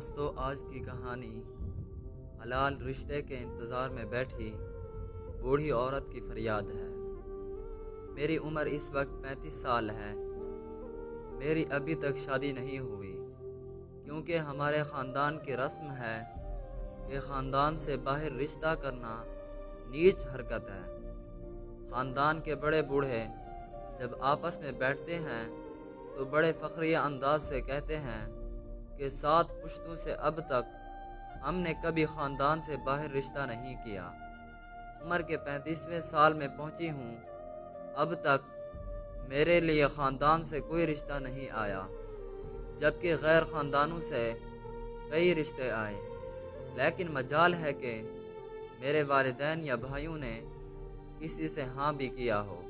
دوستو، آج کی کہانی حلال رشتے کے انتظار میں بیٹھی بوڑھی عورت کی فریاد ہے۔ میری عمر اس وقت 35 سال ہے۔ میری ابھی تک شادی نہیں ہوئی، کیونکہ ہمارے خاندان کی رسم ہے کہ خاندان سے باہر رشتہ کرنا نیچ حرکت ہے۔ خاندان کے بڑے بوڑھے جب آپس میں بیٹھتے ہیں تو بڑے فخریہ انداز سے کہتے ہیں کہ 7 پشتوں سے اب تک ہم نے کبھی خاندان سے باہر رشتہ نہیں کیا۔ عمر کے 35ویں سال میں پہنچی ہوں، اب تک میرے لیے خاندان سے کوئی رشتہ نہیں آیا، جبکہ غیر خاندانوں سے کئی رشتے آئے، لیکن مجال ہے کہ میرے والدین یا بھائیوں نے کسی سے ہاں بھی کیا ہو۔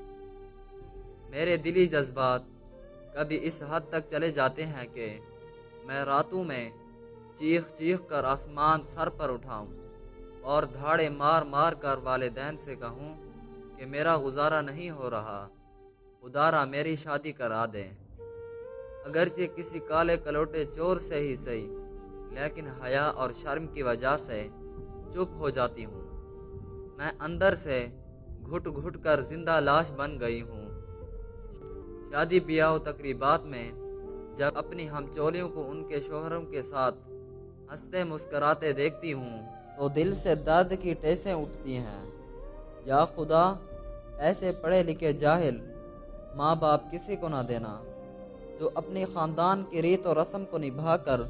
میرے دلی جذبات کبھی اس حد تک چلے جاتے ہیں کہ میں راتوں میں چیخ چیخ کر آسمان سر پر اٹھاؤں اور دھاڑے مار مار کر والدین سے کہوں کہ میرا گزارا نہیں ہو رہا، خدا میری شادی کرا دیں۔ اگرچہ کسی کالے کلوٹے چور سے ہی صحیح، لیکن حیا اور شرم کی وجہ سے چپ ہو جاتی ہوں۔ میں اندر سے گھٹ گھٹ کر زندہ لاش بن گئی ہوں۔ شادی بیاہ و تقریبات میں جب اپنی ہم چولیوں کو ان کے شوہروں کے ساتھ ہنستے مسکراتے دیکھتی ہوں تو دل سے درد کی ٹیسیں اٹھتی ہیں۔ یا خدا، ایسے پڑھے لکھے جاہل ماں باپ کسی کو نہ دینا جو اپنی خاندان کی ریت و رسم کو نبھا کر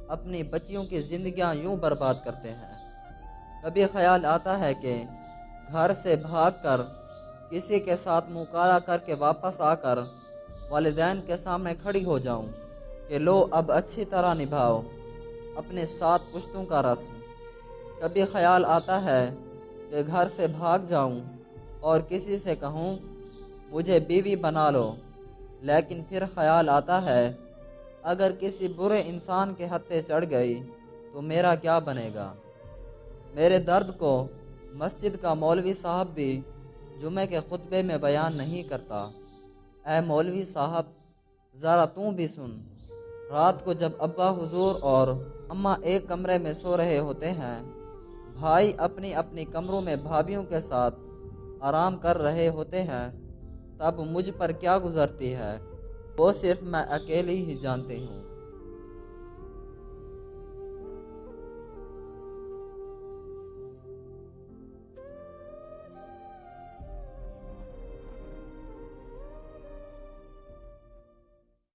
اپنی بچیوں کی زندگیاں یوں برباد کرتے ہیں۔ کبھی خیال آتا ہے کہ گھر سے بھاگ کر کسی کے ساتھ منہ کالا کر کے واپس آ کر والدین کے سامنے کھڑی ہو جاؤں کہ لو اب اچھی طرح نبھاؤ اپنے 7 پشتوں کا رسم۔ کبھی خیال آتا ہے کہ گھر سے بھاگ جاؤں اور کسی سے کہوں مجھے بیوی بنا لو، لیکن پھر خیال آتا ہے اگر کسی برے انسان کے ہتھے چڑھ گئی تو میرا کیا بنے گا۔ میرے درد کو مسجد کا مولوی صاحب بھی جمعے کے خطبے میں بیان نہیں کرتا۔ اے مولوی صاحب، ذرا تو بھی سن۔ رات کو جب ابا حضور اور اماں ایک کمرے میں سو رہے ہوتے ہیں، بھائی اپنی اپنی کمروں میں بھابھیوں کے ساتھ آرام کر رہے ہوتے ہیں، تب مجھ پر کیا گزرتی ہے وہ صرف میں اکیلی ہی جانتی ہوں۔